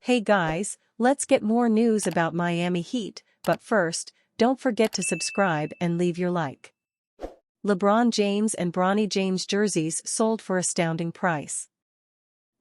Hey guys, let's get more news about Miami Heat, but first, don't forget to subscribe and leave your like. LeBron James and Bronny James jerseys sold for astounding price.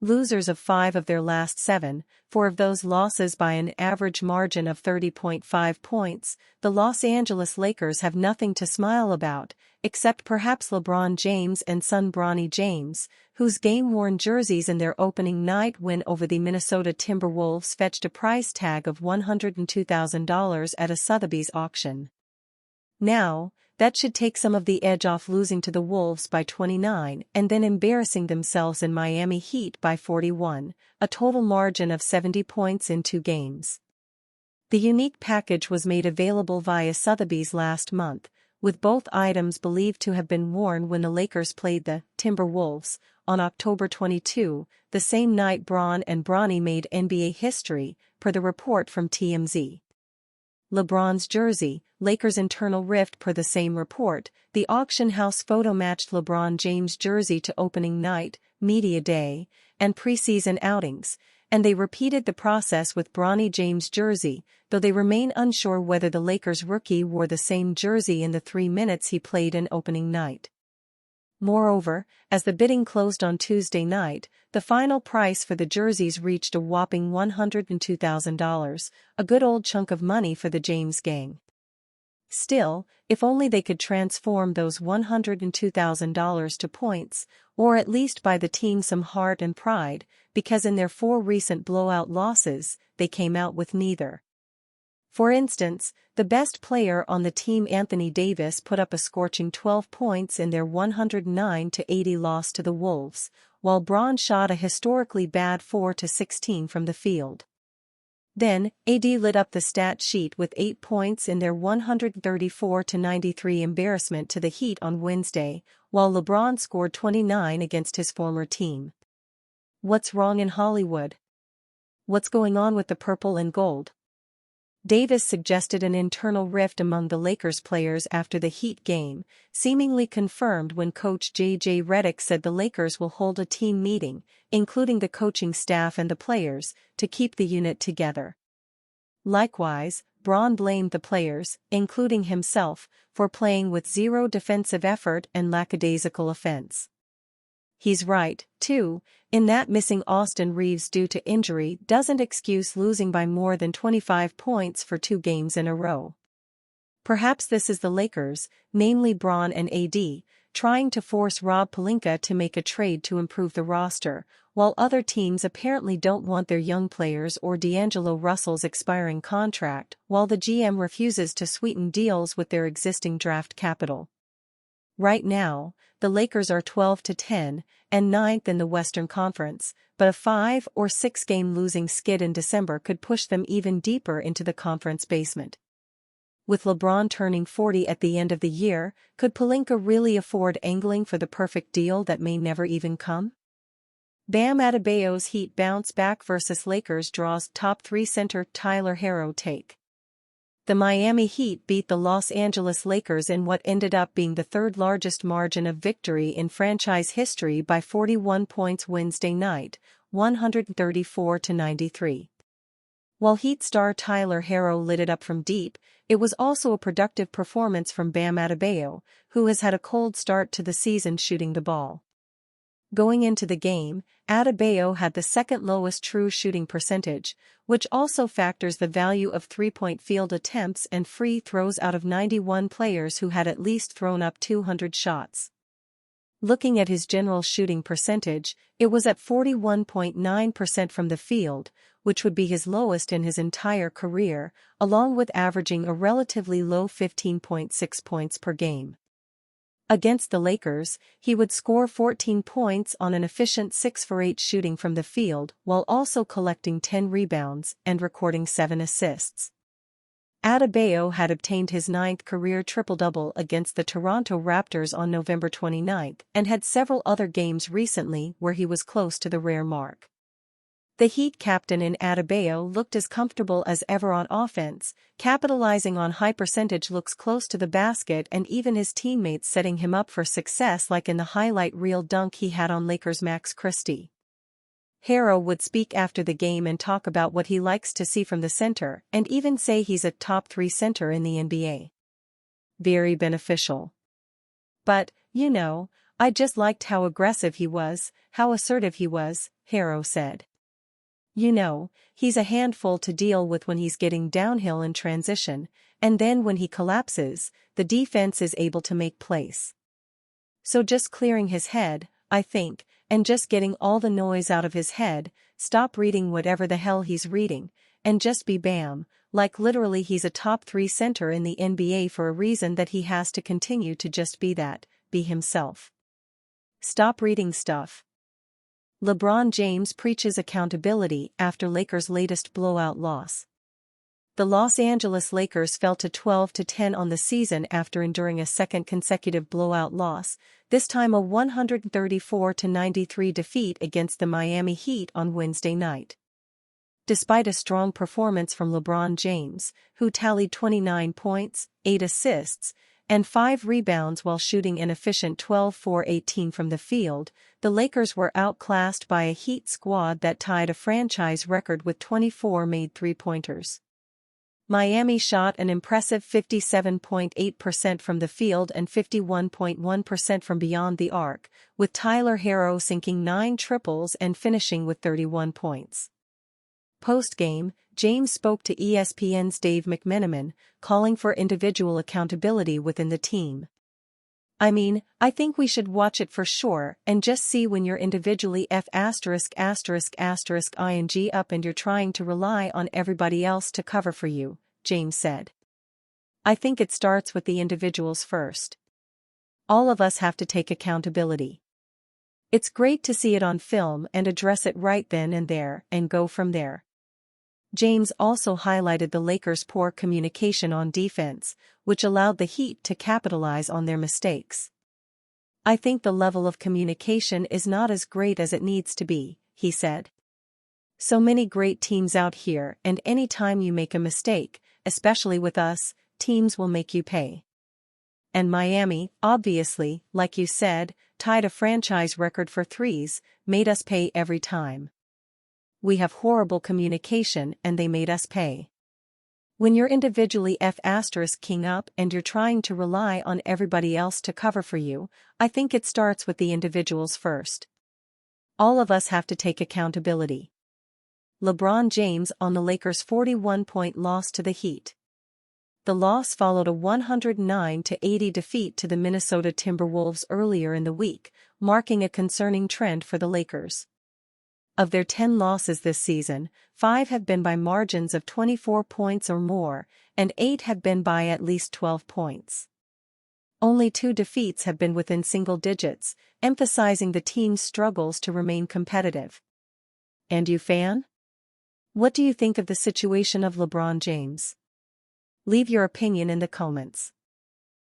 Losers of 5 of their last 7, 4 of those losses by an average margin of 30.5 points, the Los Angeles Lakers have nothing to smile about, except perhaps LeBron James and son Bronny James, whose game-worn jerseys in their opening night win over the Minnesota Timberwolves fetched a price tag of $102,000 at a Sotheby's auction. Now, that should take some of the edge off losing to the Wolves by 29 and then embarrassing themselves in Miami Heat by 41, a total margin of 70 points in 2 games. The unique package was made available via Sotheby's last month, with both items believed to have been worn when the Lakers played the Timberwolves on October 22, the same night Bron and Bronny made NBA history, per the report from TMZ. LeBron's jersey, Lakers' internal rift. Per the same report, the auction house photo matched LeBron James' jersey to opening night, media day, and preseason outings, and they repeated the process with Bronny James' jersey, though they remain unsure whether the Lakers rookie wore the same jersey in the 3 minutes he played in opening night. Moreover, as the bidding closed on Tuesday night, the final price for the jerseys reached a whopping $102,000, a good old chunk of money for the James gang. Still, if only they could transform those $102,000 to points, or at least buy the team some heart and pride, because in their 4 recent blowout losses, they came out with neither. For instance, the best player on the team, Anthony Davis, put up a scorching 12 points in their 109-80 loss to the Wolves, while Bron shot a historically bad 4-16 from the field. Then, AD lit up the stat sheet with 8 points in their 134-93 embarrassment to the Heat on Wednesday, while LeBron scored 29 against his former team. What's wrong in Hollywood? What's going on with the purple and gold? Davis suggested an internal rift among the Lakers players after the Heat game, seemingly confirmed when coach J.J. Redick said the Lakers will hold a team meeting, including the coaching staff and the players, to keep the unit together. Likewise, Bron blamed the players, including himself, for playing with zero defensive effort and lackadaisical offense. He's right, too, in that missing Austin Reeves due to injury doesn't excuse losing by more than 25 points for 2 games in a row. Perhaps this is the Lakers, namely Bron and AD, trying to force Rob Pelinka to make a trade to improve the roster, while other teams apparently don't want their young players or D'Angelo Russell's expiring contract, while the GM refuses to sweeten deals with their existing draft capital. Right now, the Lakers are 12-10 and 9th in the Western Conference, but a 5 or 6 game losing skid in December could push them even deeper into the conference basement. With LeBron turning 40 at the end of the year, could Pelinka really afford angling for the perfect deal that may never even come? Bam Adebayo's Heat bounce back versus Lakers draws top 3 center Tyler Herro take. The Miami Heat beat the Los Angeles Lakers in what ended up being the 3rd largest margin of victory in franchise history by 41 points Wednesday night, 134-93. While Heat star Tyler Herro lit it up from deep, it was also a productive performance from Bam Adebayo, who has had a cold start to the season shooting the ball. Going into the game, Adebayo had the 2nd lowest true shooting percentage, which also factors the value of 3-point field attempts and free throws out of 91 players who had at least thrown up 200 shots. Looking at his general shooting percentage, it was at 41.9% from the field, which would be his lowest in his entire career, along with averaging a relatively low 15.6 points per game. Against the Lakers, he would score 14 points on an efficient 6 for 8 shooting from the field while also collecting 10 rebounds and recording 7 assists. Adebayo had obtained his 9th career triple-double against the Toronto Raptors on November 29 and had several other games recently where he was close to the rare mark. The Heat captain in Adebayo looked as comfortable as ever on offense, capitalizing on high percentage looks close to the basket and even his teammates setting him up for success like in the highlight reel dunk he had on Lakers' Max Christie. Harrow would speak after the game and talk about what he likes to see from the center and even say he's a top 3 center in the NBA. Very beneficial. But, I just liked how aggressive he was, how assertive he was, Harrow said. He's a handful to deal with when he's getting downhill in transition, and then when he collapses, the defense is able to make plays. So just clearing his head, I think, and just getting all the noise out of his head, stop reading whatever the hell he's reading, and just be bam, like literally he's a top 3 center in the NBA for a reason that he has to continue to just be that, be himself. Stop reading stuff. LeBron James preaches accountability after Lakers' latest blowout loss. The Los Angeles Lakers fell to 12-10 on the season after enduring a second consecutive blowout loss, this time a 134-93 defeat against the Miami Heat on Wednesday night. Despite a strong performance from LeBron James, who tallied 29 points, 8 assists, and 5 rebounds while shooting an efficient 12-for-18 from the field, the Lakers were outclassed by a Heat squad that tied a franchise record with 24 made three-pointers. Miami shot an impressive 57.8% from the field and 51.1% from beyond the arc, with Tyler Herro sinking 9 triples and finishing with 31 points. Post-game, James spoke to ESPN's Dave McMenamin, calling for individual accountability within the team. I think we should watch it for sure and just see when you're individually ing up and you're trying to rely on everybody else to cover for you, James said. I think it starts with the individuals first. All of us have to take accountability. It's great to see it on film and address it right then and there and go from there. James also highlighted the Lakers' poor communication on defense, which allowed the Heat to capitalize on their mistakes. I think the level of communication is not as great as it needs to be, he said. So many great teams out here, and any time you make a mistake, especially with us, teams will make you pay. And Miami, obviously, like you said, tied a franchise record for threes, made us pay every time. We have horrible communication and they made us pay. When you're individually ing up and you're trying to rely on everybody else to cover for you, I think it starts with the individuals first. All of us have to take accountability. LeBron James on the Lakers' 41-point loss to the Heat. The loss followed a 109-80 defeat to the Minnesota Timberwolves earlier in the week, marking a concerning trend for the Lakers. Of their 10 losses this season, 5 have been by margins of 24 points or more, and 8 have been by at least 12 points. Only 2 defeats have been within single digits, emphasizing the team's struggles to remain competitive. And you fan? What do you think of the situation of LeBron James? Leave your opinion in the comments.